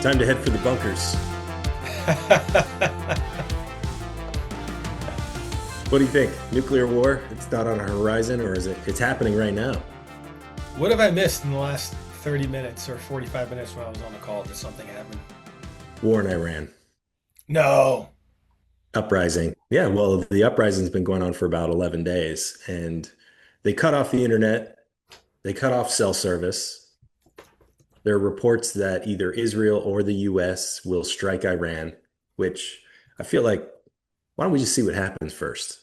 Time to head for the bunkers. What do you think? Nuclear war? It's not on our horizon, or is it? It's happening right now. What have I missed in the last 30 minutes or 45 minutes when I was on the call? Did something happen? War in Iran. No. Uprising. Yeah, well, the uprising's been going on for about 11 days, and they cut off the internet. They cut off cell service. There are reports that either Israel or the US will strike Iran, which I feel like, why don't we just see what happens first?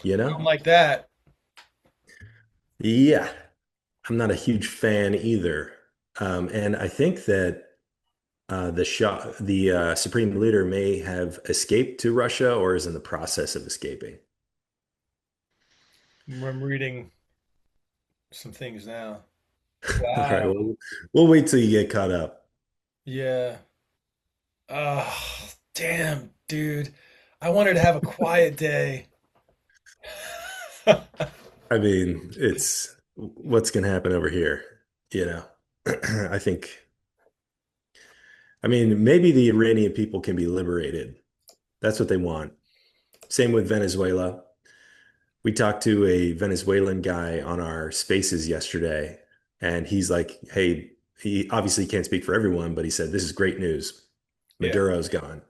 You I know? don't like that. Yeah, I'm not a huge fan either. And I think that the supreme leader may have escaped to Russia or is in the process of escaping. I'm reading some things now. All right, Wow. well, we'll wait till you get caught up. Yeah. Oh, damn, dude. I wanted to have a quiet day. I mean, it's what's going to happen over here, you know. I think, I mean, maybe the Iranian people can be liberated. That's what they want. Same with Venezuela. We talked to a Venezuelan guy on our spaces yesterday, and he's like, hey, he obviously can't speak for everyone, but he said, this is great news. Yeah. Maduro's gone.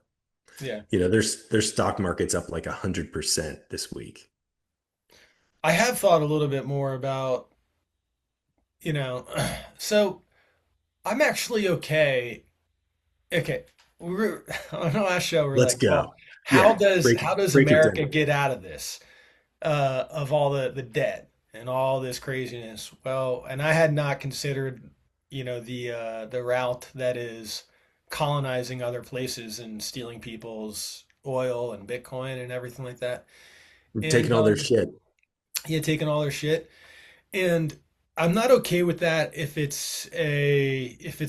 Yeah. Their stock market's up like 100% this week. I have thought a little bit more about, so I'm actually okay. Okay. We were on the last show, we are Let's like, well, go. how Yeah, does break how does break it America down. get out of this? Of all the debt and all this craziness. Well, and I had not considered, the route that is colonizing other places and stealing people's oil and Bitcoin and everything like that. We're And taking all their shit. he had taken all their shit. And I'm not okay with that if it's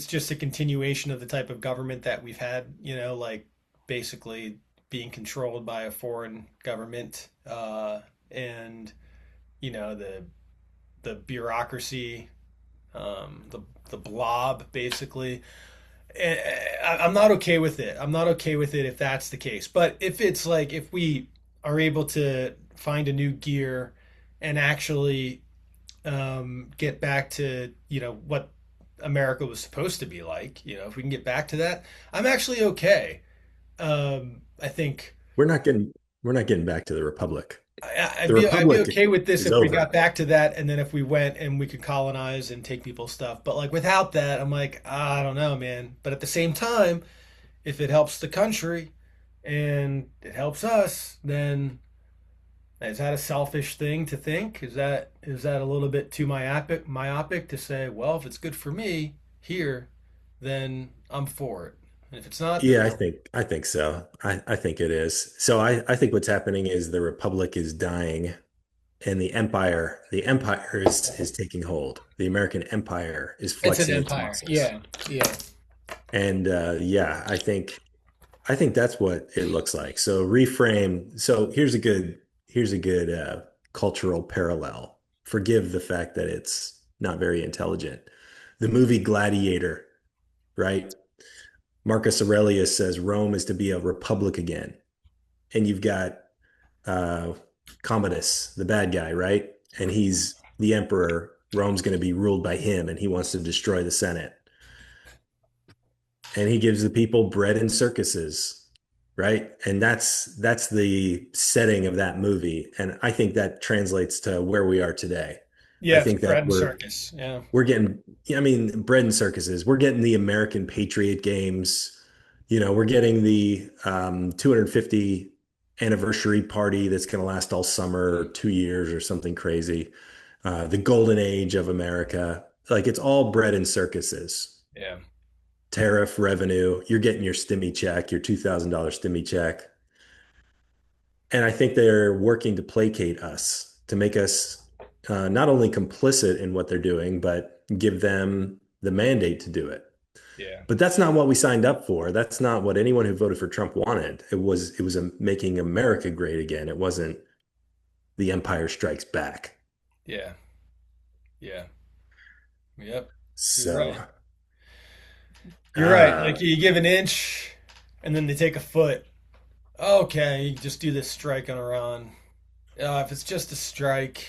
just a continuation of the type of government that we've had, like basically being controlled by a foreign government, and the bureaucracy, the blob, basically. And I'm not okay with it. I'm not okay with it if that's the case. But if it's like if we are able to find a new gear and actually get back to what America was supposed to be like, if we can get back to that, I'm actually okay. I think We're not getting we're not getting back to the Republic. The I'd be Republic okay with this is if we over. got back to that, and then if we went and we could colonize and take people's stuff. But like without that, I'm like, I don't know, man. But at the same time, if it helps the country and it helps us, then is that a selfish thing to think? Is that a little bit too myopic to say, well, if it's good for me here, then I'm for it. And if it's not, then Yeah, no. I think so. I think it is. So I think what's happening is the Republic is dying and the empire is taking hold. The American empire is It's an flexing its empire. muscles. Yeah, yeah, And yeah, I think that's what it looks like. So reframe. So here's a good cultural parallel. Forgive the fact that it's not very intelligent. The movie Gladiator, right? Marcus Aurelius says Rome is to be a republic again, and you've got uh, Commodus, the bad guy, right? And he's the emperor. Rome's going to be ruled by him, and he wants to destroy the Senate. And he gives the people bread and circuses, right? And that's the setting of that movie. And I think that translates to where we are today. I yeah. It's think that bread and circus. Yeah, we're getting, I mean, bread and circuses. We're getting the American Patriot games. We're getting the 250 anniversary party that's going to last all summer or 2 years or something crazy. The golden age of America. Like it's all bread and circuses. yeah, Tariff revenue. You're getting your stimmy check, your $2,000 stimmy check. And I think they're working to placate us, to make us not only complicit in what they're doing, but give them the mandate to do it. yeah, But that's not what we signed up for. That's not what anyone who voted for Trump wanted. It was making America great again. It wasn't the Empire Strikes Back. yeah, yeah. Yep. You're So right. You're right. Like you give an inch, and then they take a foot. Okay, you just do this strike on Iran. If it's just a strike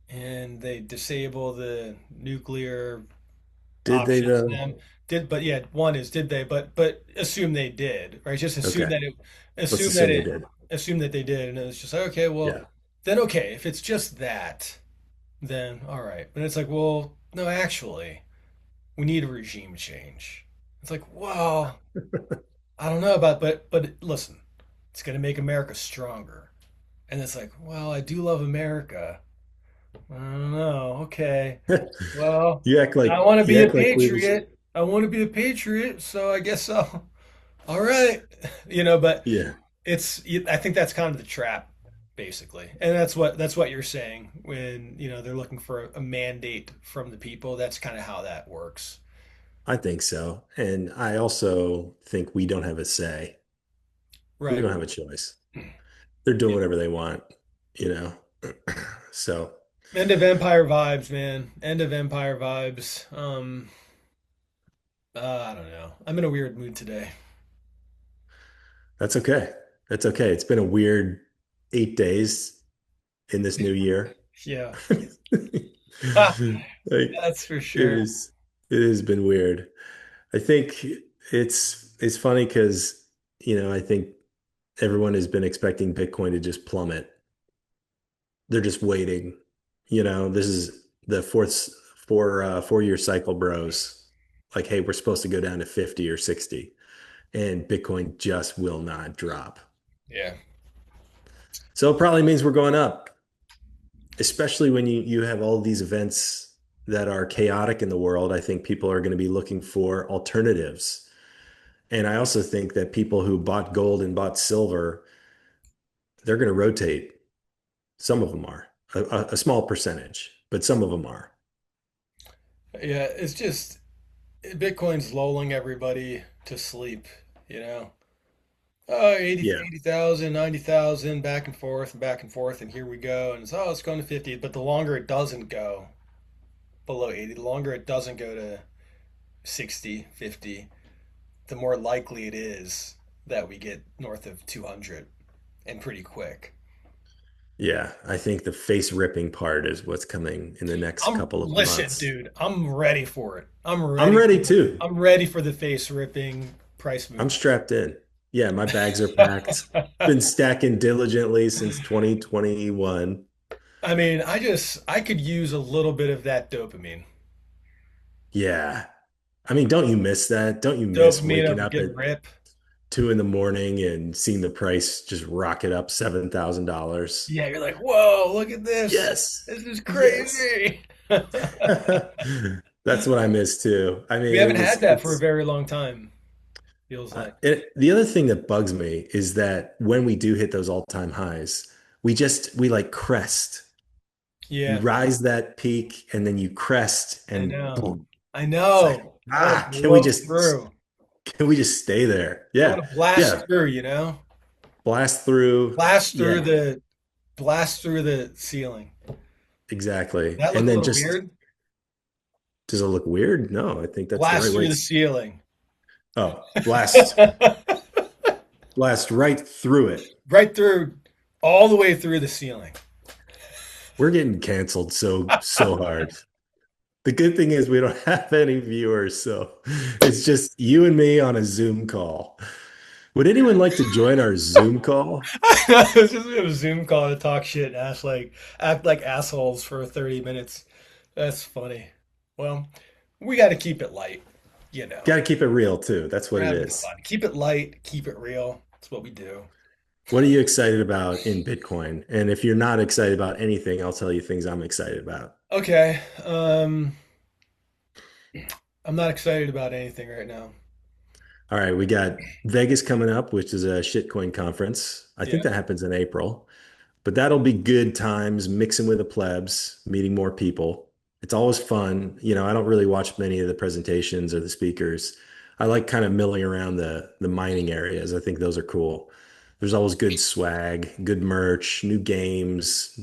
and they disable the nuclear did they options, though? then did but yeah, one is did they? But assume they did, right? Just Okay, let's assume that assume they it did. assume that they did, and it's just like okay, well Yeah. then okay, if it's just that, then all right. But it's like, well, no, actually, we need a regime change. It's like, well, I don't know about, but listen, it's gonna make America stronger. And it's like, well, I do love America. I don't know. Okay. Well, I want to You be a act like we was patriot. I want to be a patriot, so I guess I'll. All right. But yeah. I think that's kind of the trap, basically. And that's what you're saying when, they're looking for a mandate from the people. That's kind of how that works. I think so. And I also think we don't have a say. We Right. don't have a choice. They're doing whatever they want, you know. So End of Empire vibes, man. End of Empire vibes. I don't know. I'm in a weird mood today. that's okay. That's okay. It's been a weird 8 days in this new year. Yeah. Like That's for it sure. is, it has been weird. I think it's funny because, I think everyone has been expecting Bitcoin to just plummet. They're just waiting. This is the 4-year cycle bros. Like, hey, we're supposed to go down to 50 or 60, and Bitcoin just will not drop. Yeah. So it probably means we're going up, especially when you have all these events that are chaotic in the world. I think people are going to be looking for alternatives. And I also think that people who bought gold and bought silver, they're going to rotate. Some of them are a small percentage, but some of them are. Yeah, it's just Bitcoin's lulling everybody to sleep, you know. Oh, 80, Yeah. 80,000, 90,000, back and forth, and here we go. And it's going to 50. But the longer it doesn't go below 80, the longer it doesn't go to 60, 50, the more likely it is that we get north of 200 and pretty quick. Yeah. I think the face ripping part is what's coming in the next couple of Listen, months. dude, I'm ready for it. I'm I'm ready ready for it. too. I'm ready for the face ripping price I'm movement. strapped in. Yeah. My bags are packed. Been stacking diligently since 2021. I mean, I could use a little bit of that dopamine. Yeah. I mean, don't you miss that? Don't you miss Dopamine waking of a up good at rip. 2 in the morning and seeing the price just rocket up $7,000? Yeah, you're like, whoa, look at this. Yes. This is Yes. crazy. That's what I miss too. I We mean, haven't had that for a it's, very long time, feels like. the other thing that bugs me is that when we do hit those all-time highs, we like crest. You Yeah, rise that peak and then you crest I and know. boom. I It's like, know. I want to blow through. can we just stay there? I want Yeah. to blast Yeah. through, you know? Blast through. Blast through Yeah, the blast through the ceiling. exactly. That look And a then little just, weird? does it look weird? No, I think that's the Blast right way. through the ceiling. Oh, blast right through it. Right through, all the way through the ceiling. We're getting canceled so hard. The good thing is we don't have any viewers, so it's just you and me on a Zoom call. Would anyone like to join our Zoom call? It's just a Zoom call to talk shit and act like assholes for 30 minutes. That's funny. Well, we got to keep it light, you know. Got to keep it real too. That's We're what it having is. fun. Keep it light, keep it real. That's what we do. What are you excited about in Bitcoin? And if you're not excited about anything, I'll tell you things I'm excited about. Okay. I'm not excited about anything right now. All right, we got Vegas coming up, which is a shitcoin conference. I think Yeah. that happens in April. But that'll be good times mixing with the plebs, meeting more people. It's always fun. I don't really watch many of the presentations or the speakers. I like kind of milling around the mining areas. I think those are cool. There's always good swag, good merch, new games,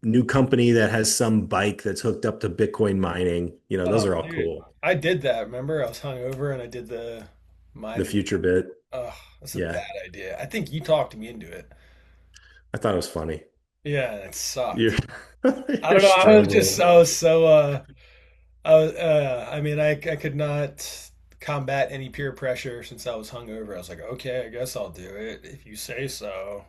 new company that has some bike that's hooked up to Bitcoin mining. Those Oh, are all dude, cool. I did that. Remember, I was hungover and I did The mine. future bit. Oh, that's a Yeah. bad idea. I think you talked me into it. I thought it was funny. Yeah, and it You're sucked. I you're don't know. struggling. I was so, I mean, I could not combat any peer pressure since I was hungover. I was like, okay, I guess I'll do it if you say so.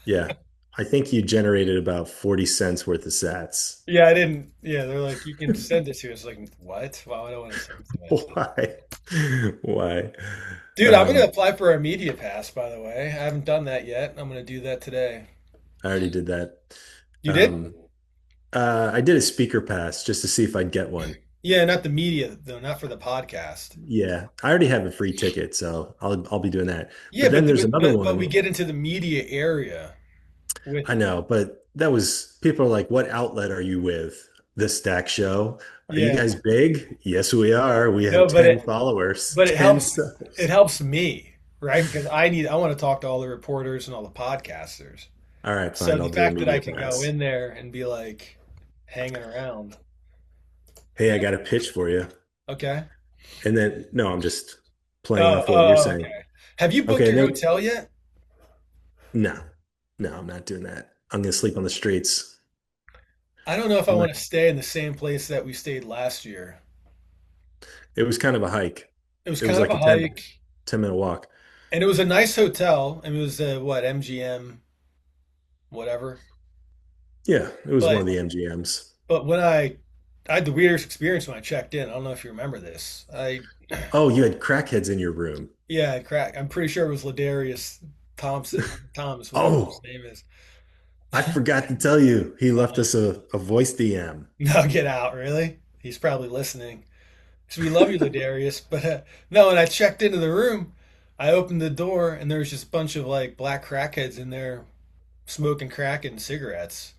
Yeah. I think you generated about 40 cents worth of sats. Yeah, I didn't. Yeah, they're like, you can send it to us. Like, what? Why would I want to send somebody? Why? Why? Dude, I'm gonna Um, apply for a media pass, by the way. I haven't done that yet. I'm gonna do that today. I already did that. You did? Um, I did a speaker pass just to see if I'd get one. Yeah, not the media though, not for the podcast. Yeah, I already have a free ticket, so I'll be doing that. Yeah, But then but there's another but we one. get into the media area with I know, but that was people are like, "What outlet are you with? The Stack Show? Are you yeah. guys big?" Yes, we are. We have No, but 10 followers, but 10 it subs. helps me, right? Because I want to talk to all the reporters and all the podcasters. All right, So fine. the I'll do a fact that I media can go pass. in there and be like hanging around, Hey, I yeah. got a pitch for you. Okay. And then, no, I'm just playing off what you're saying. Okay. Have you booked Okay, and your then hotel yet? no, no, I'm not doing that. I'm gonna sleep on the streets. I don't know if I I'm want not. to stay in the same place that we stayed last year. It was kind of a hike. It was It was kind of like a a 10, hike, 10 minute walk. and it was a nice hotel, and it was what MGM, whatever. Yeah, it was one But of the MGMs. when I had the weirdest experience when I checked in. I don't know if you remember this. Oh, you had crackheads in your room. Yeah, crack. I'm pretty sure it was Ladarius Thomas, whatever his Oh, name is. I forgot to tell you, he left us a voice DM. No, get out, really? He's probably listening. So we love you, Ladarius. But no, and I checked into the room. I opened the door, and there was just a bunch of like black crackheads in there smoking crack and cigarettes.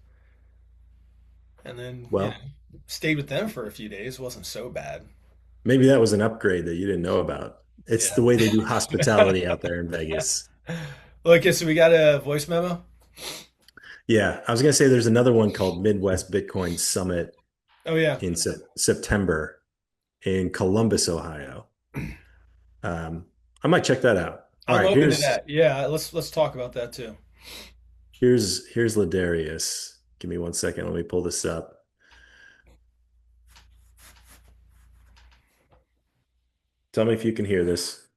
And then, Well, stayed with them for a few days. Wasn't so bad. maybe that was an upgrade that you didn't know about. It's Yeah. the way they do hospitality out there in Vegas. Well, okay, so we got a voice memo. Yeah, I was gonna say there's another one called Midwest Bitcoin Summit Oh yeah, in September in Columbus, Ohio. I might check that out. All I'm right, open to here's that. Yeah, let's talk about that too. here's Ladarius. Give me one second. Let me pull this up. Tell me if you can hear this.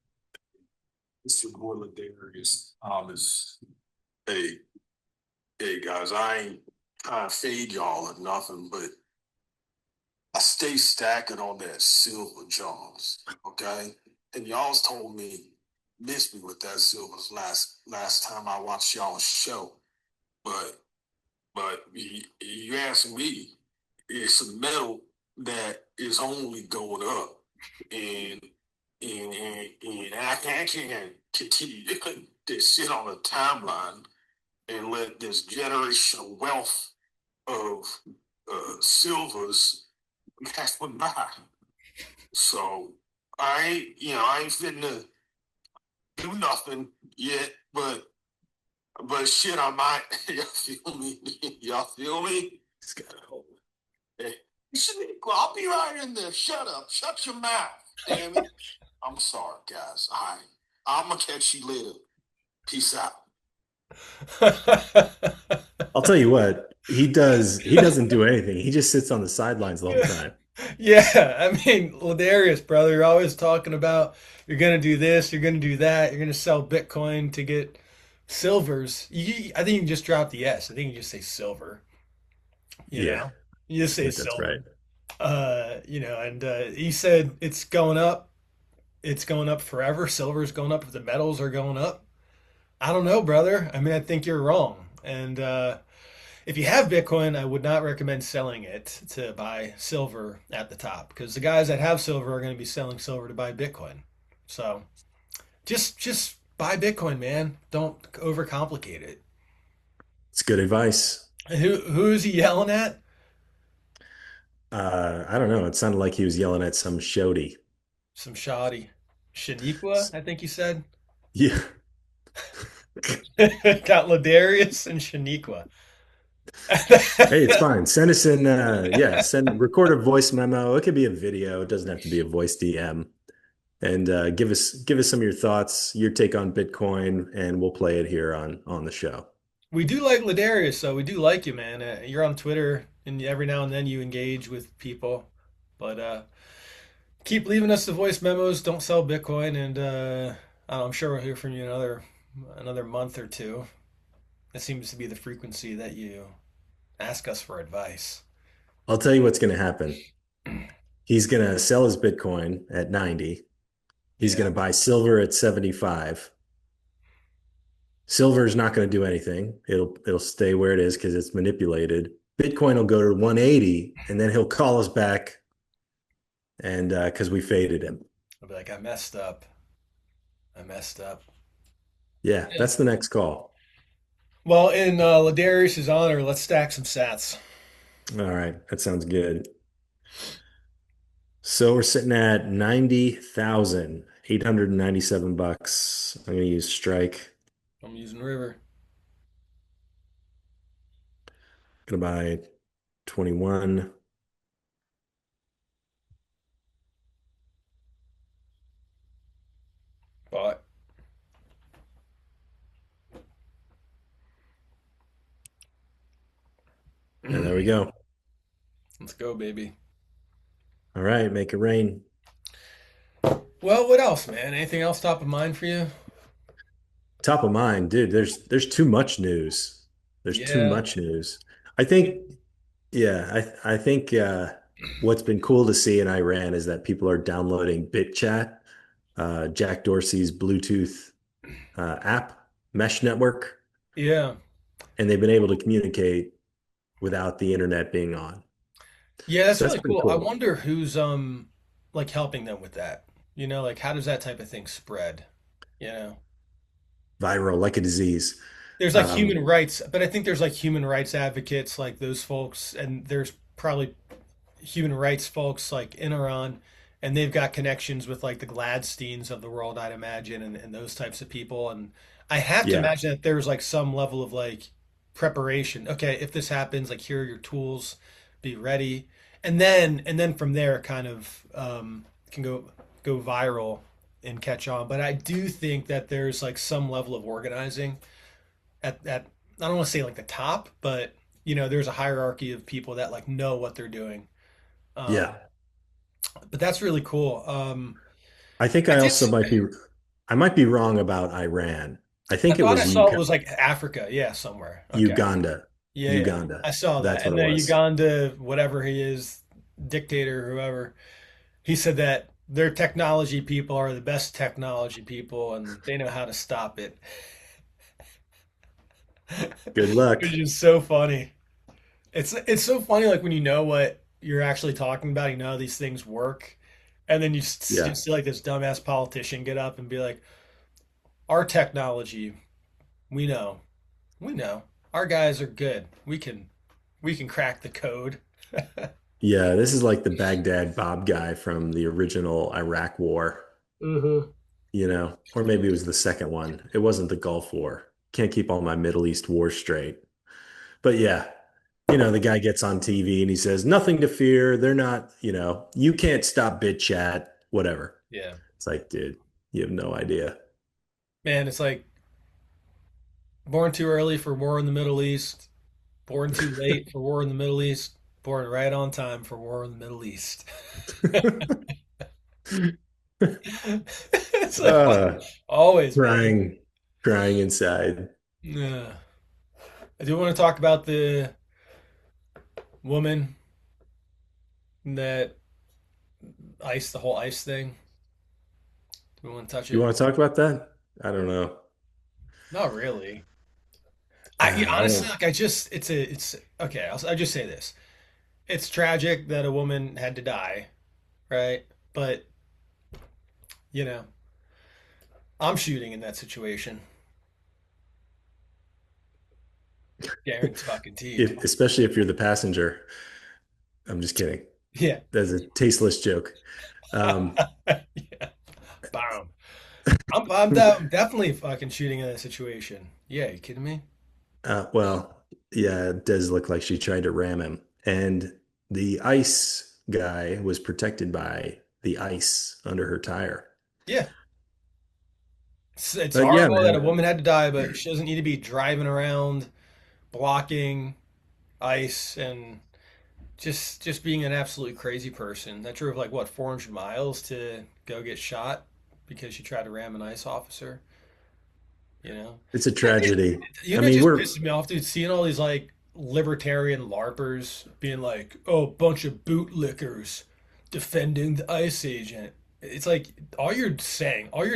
Mr. Borland Darius, is hey, hey guys, I ain't trying to fade y'all or nothing, but I stay stacking on that silver Johns, okay? And y'all's told me miss me with that silvers last time I watched y'all's show, but you ask me, it's a metal that is only going up, and and I can't continue to sit on a timeline and let this generational wealth of silvers pass me by. So I ain't finna do nothing yet, but shit, I might. Y'all feel me? Y'all feel me? He's got Hey, Shaniqua, I'll be right in there. Shut up. Shut your mouth. Damn it. I'm sorry, guys. I'm gonna catch you later. Peace out. I'll tell you what, he doesn't do anything. He just sits on the sidelines the whole time. Yeah, I mean, Ladarius, brother, you're always talking about you're gonna do this, you're gonna do that, you're gonna sell Bitcoin to get silvers. I think you can just drop the S. I think you just say silver. You Yeah, know, you just I say think that's right. silver. And he said it's going up. It's going up forever. Silver's going up. The metals are going up. I don't know, brother. I mean, I think you're wrong. And if you have Bitcoin, I would not recommend selling it to buy silver at the top because the guys that have silver are going to be selling silver to buy Bitcoin. So just buy Bitcoin, man. Don't overcomplicate it. It's good advice. And who's he yelling at? I don't know. It sounded like he was yelling at some shody. Some shoddy. Shaniqua, I think he said. Yeah. Got Ladarius and Shaniqua. Hey, it's fine. Send us in, yeah, send record a voice memo. It could be a video. It doesn't have to be a voice DM. And give us some of your thoughts, your take on Bitcoin, and we'll play it here on the show. We do like Ladarius, so we do like you, man. You're on Twitter, and every now and then you engage with people, but keep leaving us the voice memos. Don't sell Bitcoin, and I'm sure we'll hear from you another month or two. That seems to be the frequency that you ask us for advice. I'll tell you what's going to happen. He's going to sell his Bitcoin at 90. He's Yeah, going to buy silver at 75. Silver is not going to do anything. It'll stay where it is because it's manipulated. Bitcoin will go to 180, and then he'll call us back, and because we faded him. I'll be like, I messed up. I messed up. Yeah, Yeah. that's the next call. Well, in Ladarius's honor, let's stack some sats. All right, that sounds good. So we're sitting at 90,897 bucks. I'm gonna use strike. I'm using River. Gonna buy 21. But And there we go. let's go, baby. All right, make it rain. Well, what else, man? Anything else top of mind for you? Top of mind, dude. There's too much news. There's too Yeah. much news. I think, yeah, I think what's been cool to see in Iran is that people are downloading BitChat, Jack Dorsey's Bluetooth app, mesh network, Yeah. and they've been able to communicate without the internet being on. Yeah, that's So that's really pretty cool. I cool. wonder who's like helping them with that. Like how does that type of thing spread? You know? Viral like a disease. There's like Um, human rights, but I think there's like human rights advocates like those folks, and there's probably human rights folks like in Iran, and they've got connections with like the Gladsteins of the world, I'd imagine, and those types of people. And I have to yeah, imagine that there's like some level of like preparation. Okay, if this happens, like here are your tools, be ready, and then from there, it kind of can go viral and catch on. But I do think that there's like some level of organizing at I don't want to say like the top, but there's a hierarchy of people that like know what they're doing. yeah. Um, but that's really cool. I think I I did. also I might be wrong about Iran. I I think it thought I was saw it was like Africa. Yeah, somewhere. Okay. Uganda. Yeah, yeah. Uganda. I saw that. That's what And it the was. Uganda, whatever he is, dictator, whoever, he said that their technology people are the best technology people, and they know how to stop it, Good luck. which is so funny. It's so funny, like when you know what you're actually talking about, you know how these things work, and then you Yeah. see like this dumbass politician get up and be like, "Our technology, we know, we know, our guys are good. We can crack the code." Yeah, this is like the Baghdad Bob guy from the original Iraq War, Hmm. or maybe it was the second one. It wasn't the Gulf War. Can't keep all my Middle East wars straight. But yeah, the guy gets on TV and he says, nothing to fear. They're not, you can't stop bit chat, whatever. Yeah, It's like, dude, you have no idea. man, it's like born too early for war in the Middle East, born too late for war in the Middle East, born right on time for war in the Middle East. It's like uh, always, man. crying, crying inside. Yeah. I do want to talk about the woman that the whole ice thing. Do we want to touch You it? want to talk about that? I don't know. Not really. I I honestly don't. like. It's okay. I'll just say this. It's tragic that a woman had to die, right? But you know, I'm shooting in that situation. Guaranteed. Especially if you're the passenger. I'm just kidding. Yeah. That's a tasteless joke. Um, Yeah. Bam. I'm definitely fucking shooting in that situation. Yeah, you kidding me? well, Yeah, it does look like she tried to ram him. And the ice guy was protected by the ice under her tire. Yeah, it's But yeah, horrible that a man, woman had to die, but she doesn't need to be driving around blocking ice and just being an absolutely crazy person that drove like what 400 miles to go get shot because she tried to ram an ICE officer. You know, it's a tragedy. you I know, it mean, just we're pisses me off, dude. Seeing all these like libertarian larpers being like, "Oh, bunch of bootlickers defending the ICE agent." It's like all you're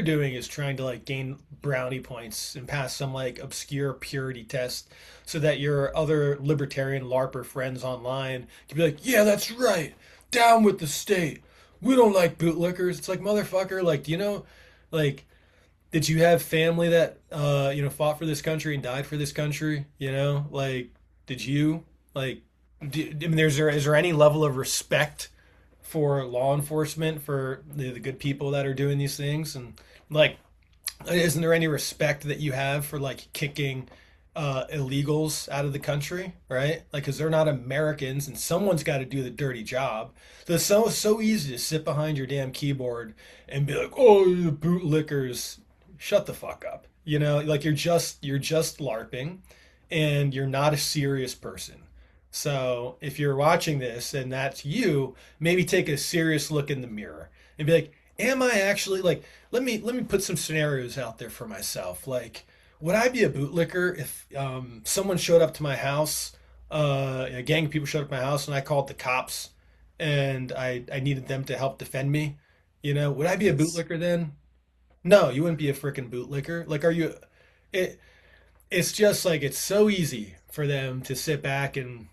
doing is trying to like gain brownie points and pass some like obscure purity test, so that your other libertarian larper friends online can be like, "Yeah, that's right, down with the state. We don't like bootlickers." It's like motherfucker, like, do you know, like did you have family that fought for this country and died for this country? You know, like did you like? I mean, is there any level of respect for law enforcement for the good people that are doing these things? And like, isn't there any respect that you have for like kicking illegals out of the country, right? Like, because they're not Americans, and someone's got to do the dirty job. So it's so easy to sit behind your damn keyboard and be like, "Oh, you bootlickers, shut the fuck up." You know, like you're just LARPing, and you're not a serious person. So if you're watching this and that's you, maybe take a serious look in the mirror and be like, "Am I actually like?" Let me put some scenarios out there for myself. Like, would I be a bootlicker if someone showed up to my house, a gang of people showed up to my house, and I called the cops, and I needed them to help defend me? You know, would I be a it's bootlicker then? No, you wouldn't be a freaking bootlicker. Like, are you? It it's just like it's so easy for them to sit back and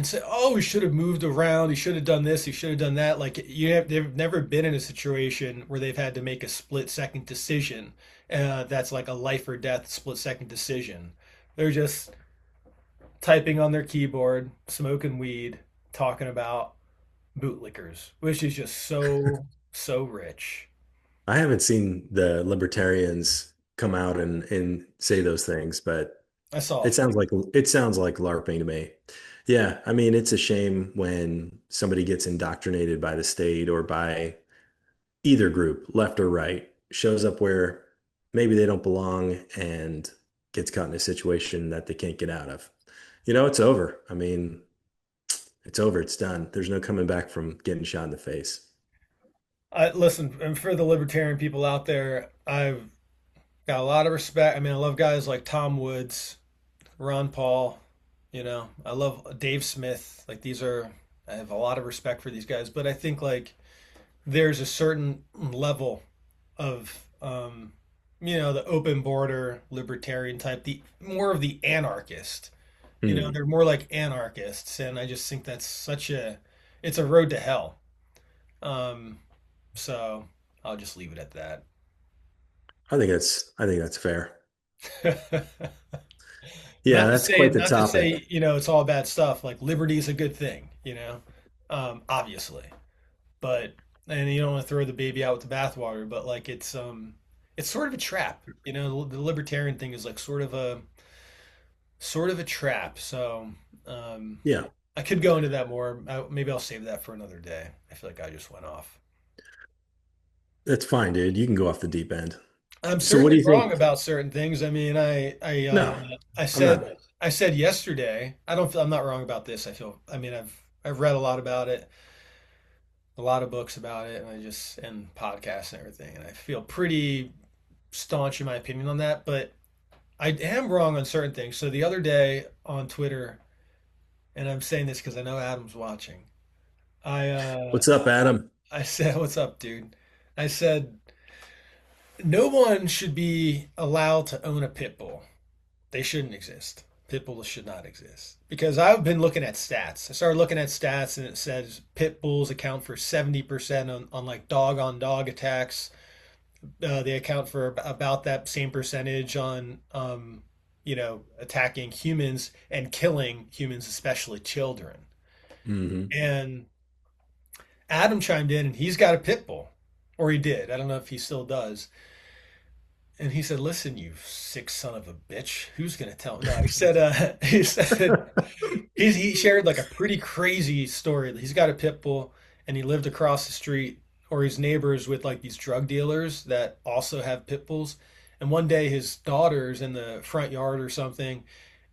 say, "Oh, he should have moved around. He should have done this. He should have done that." Like they've never been in a situation where they've had to make a split-second decision. That's like a life or death split-second decision. They're just typing on their keyboard, smoking weed, talking about bootlickers, which is just so rich. I haven't seen the libertarians come out and say those things, but I saw a it few. sounds like LARPing to me. Yeah, I mean, it's a shame when somebody gets indoctrinated by the state or by either group, left or right, shows up where maybe they don't belong and gets caught in a situation that they can't get out of. It's over. I mean, it's over. It's done. There's no coming back from getting shot in the face. I listen, and for the libertarian people out there, I've got a lot of respect. I mean, I love guys like Tom Woods, Ron Paul, I love Dave Smith. Like I have a lot of respect for these guys, but I think like there's a certain level of, the open border libertarian type, the more of the anarchist. Hmm. They're more like anarchists, and I just think that's it's a road to hell. Um, so I'll just leave it at I think that's fair. that. Yeah, that's quite the Not to topic. say, it's all bad stuff. Like liberty is a good thing, obviously. But and you don't want to throw the baby out with the bathwater, but like it's sort of a trap. The libertarian thing is like sort of a trap. So um Yeah, I could go into that more. Maybe I'll save that for another day. I feel like I just went off. that's fine, dude. You can go off the deep end. I'm So what do certainly you wrong think? about certain things. I mean, No, I I'm said not. I said yesterday. I'm not wrong about this. I feel. I mean, I've read a lot about it, a lot of books about it, and and podcasts and everything, and I feel pretty staunch in my opinion on that. But I am wrong on certain things. So the other day on Twitter, and I'm saying this because I know Adam's watching. I What's up, Adam? I said, "What's up, dude?" I said, "No one should be allowed to own a pit bull. They shouldn't exist. Pit bulls should not exist." Because I've been looking at stats. I started looking at stats, and it says pit bulls account for 70% on like dog on dog attacks. They account for about that same percentage on attacking humans and killing humans, especially children. Hmm. And Adam chimed in, and he's got a pit bull, or he did. I don't know if he still does. And he said, "Listen, you sick son of a bitch. Who's gonna tell?" No, he said. He said he shared like a pretty crazy story. He's got a pit bull, and he lived across the street, or he's neighbors with like these drug dealers that also have pit bulls. And one day, his daughter's in the front yard or something,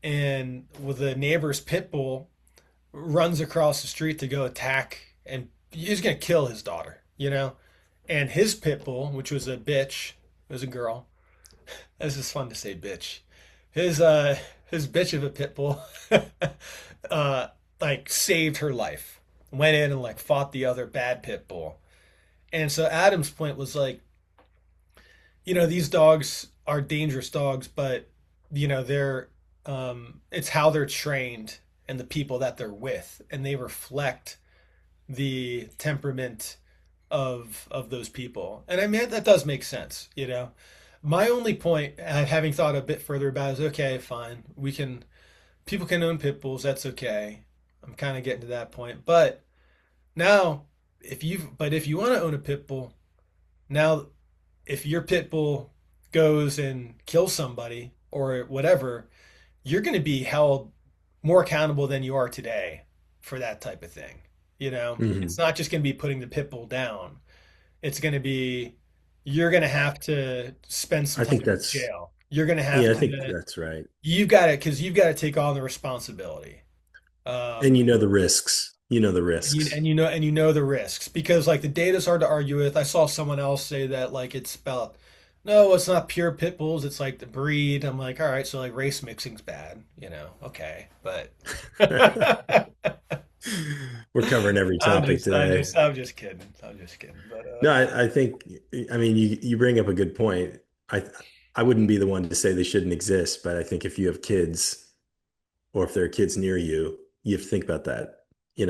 and with the neighbor's pit bull runs across the street to go attack, and he's gonna kill his daughter. And his pit bull, which was a bitch, it was a girl. This is fun to say bitch. His bitch of a pit bull uh like saved her life. Went in and like fought the other bad pit bull. And so Adam's point was like, these dogs are dangerous dogs, but they're it's how they're trained and the people that they're with, and they reflect the temperament of those people. And I mean that does make sense. My only point, having thought a bit further about it, is okay, fine. People can own pit bulls, that's okay. I'm kind of getting to that point. But now if you want to own a pit bull, now if your pit bull goes and kills somebody or whatever, you're going to be held more accountable than you are today for that type of thing. It's Mhm. not just going to be putting the pit bull down. It's going to be you're going to have to spend some I time think in that's, jail. You're going to have yeah, I think to that's right. you've got to because you've got to take on the responsibility. And Um, you know the risks. You know the and you risks. and you know and you know the risks because like the data's hard to argue with. I saw someone else say that like it's about no, it's not pure pit bulls. It's like the breed. I'm like, all right, so like race mixing's bad, okay, but We're covering every I'm topic just, I'm today. just, I'm just kidding. I'm just kidding. But No, I think, I mean, you bring up a good point. I I wouldn't be the one to say they shouldn't exist, but I think if you have kids or if there are kids near you, you have to think about that. You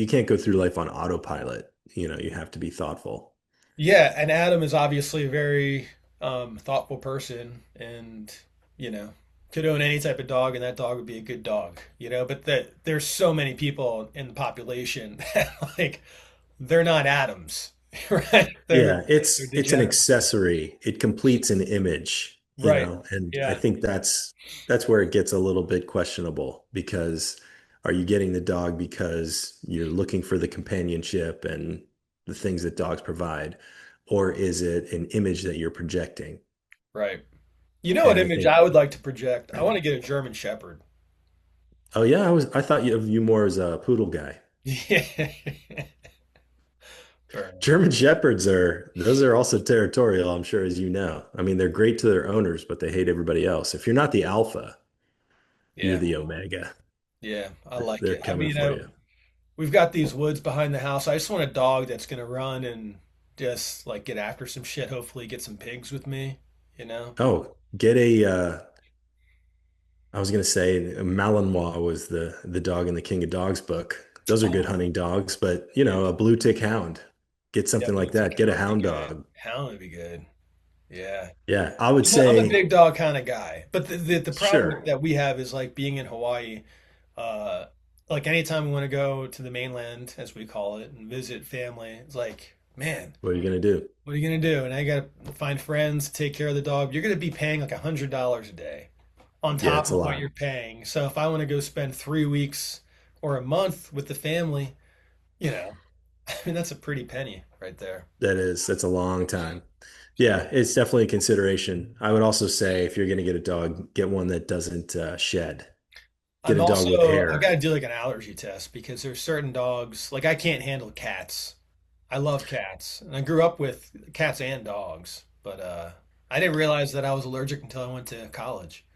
can't go through life on autopilot. You have to be thoughtful. yeah, and Adam is obviously a very thoughtful person, and you know, could own any type of dog, and that dog would be a good dog. But there's so many people in the population that like they're not Adams, right? They're Yeah, they're it's an degenerates. accessory. It completes an image, Right. and I Yeah. think that's where it gets a little bit questionable because are you getting the dog because you're looking for the companionship and the things that dogs provide, or is it an image that you're projecting? Right. You know what And I image think, I would like to project? I want to get a German Shepherd. oh yeah, I thought of you more as a poodle guy. Yeah. Burn. German Shepherds those are also territorial, I'm sure, as you know. I mean, they're great to their owners, but they hate everybody else. If you're not the alpha, you're Yeah. the omega. Yeah. I like They're it. I coming mean, for you. we've got these woods behind the house. I just want a dog that's gonna run and just like get after some shit. Hopefully, get some pigs with me. You know. Oh, get a I was gonna say a Malinois was the dog in the King of Dogs book. Those are good Oh, hunting dogs, but yeah. a blue tick hound. Get Yeah, something blue like tick that. Get a hound would be hound good. dog. Hound would be good. Yeah. Yeah, I would I'm a say big dog kind of guy, but the problem sure. that we have is like being in Hawaii. Uh, like anytime we want to go to the mainland, as we call it, and visit family, it's like, man, What are you gonna do? what are you gonna do? And I gotta find friends, take care of the dog. You're gonna be paying like $100 a day on Yeah, top it's a of what lot. you're paying. So if I want to go spend 3 weeks or a month with the family, you know, I mean that's a pretty penny right there. That's a long time. Yeah, it's definitely a consideration. I would also say if you're gonna get a dog, get one that doesn't shed. Get I'm a dog with also I hair. gotta do like an allergy test because there's certain dogs like I can't handle cats. I love cats, and I grew up with cats and dogs, but I didn't realize that I was allergic until I went to college.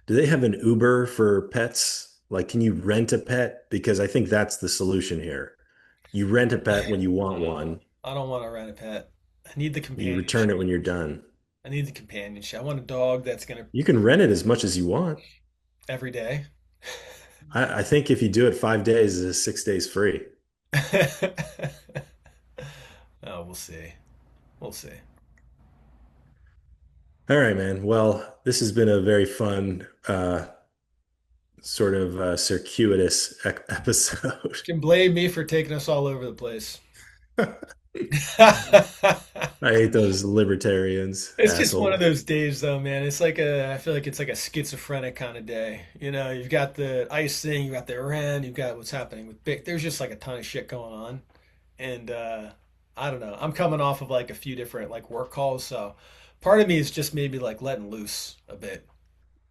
Do they have an Uber for pets? Like, can you rent a pet? Because I think that's the solution here. You rent a pet when you want one. I don't want to rent a pet. I need the You return companionship. it when you're done. I need the companionship. I want a dog that's gonna You can rent it as much as you want. every day. I think if you do it 5 days, it's 6 days free. Oh, we'll see. We'll see. All right, man. Well, this has been a very fun, sort of circuitous episode. You can blame me for taking us all over the place. I hate those libertarians, It's just one of assholes. those days, though, man. I feel like it's like a schizophrenic kind of day. You know, you've got the ICE thing, you've got the Iran, you've got what's happening with Bic. There's just like a ton of shit going on, and I don't know. I'm coming off of like a few different like work calls, so part of me is just maybe like letting loose a bit.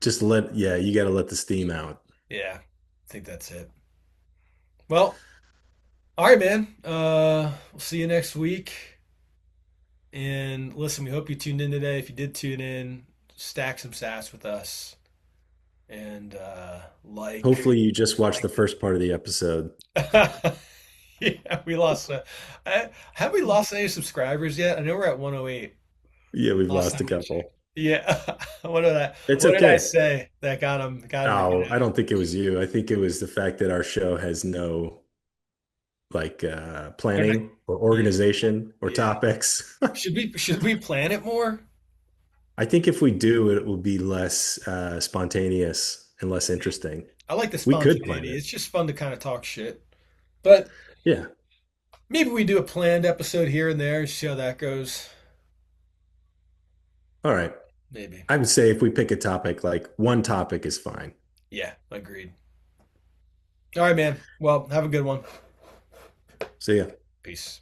Yeah, you got to let the steam out. Yeah, I think that's it. Well, all right, man. We'll see you next week. And listen, we hope you tuned in today. If you did tune in, stack some sats with us and Hopefully, you just watched the first part of the episode. yeah, we lost. Have we lost any subscribers yet? I know we're at 108. Yeah, we've Last lost a time we checked. couple. Yeah. What did I? It's What did I okay. say that got him Oh, I engaged? don't think it was you. I think it was the fact that our show has no like They're not. planning or Yeah. organization or Yeah. topics. Should we plan it more? I think if we do, it will be less spontaneous and less interesting. I like the We could plan spontaneity. it. It's just fun to kind of talk shit. But Yeah. maybe we do a planned episode here and there and see how that goes. All right. Maybe. I would say if we pick a topic, like one topic is fine. Yeah, agreed. All right, man. Well, have a good one. So yeah. Peace.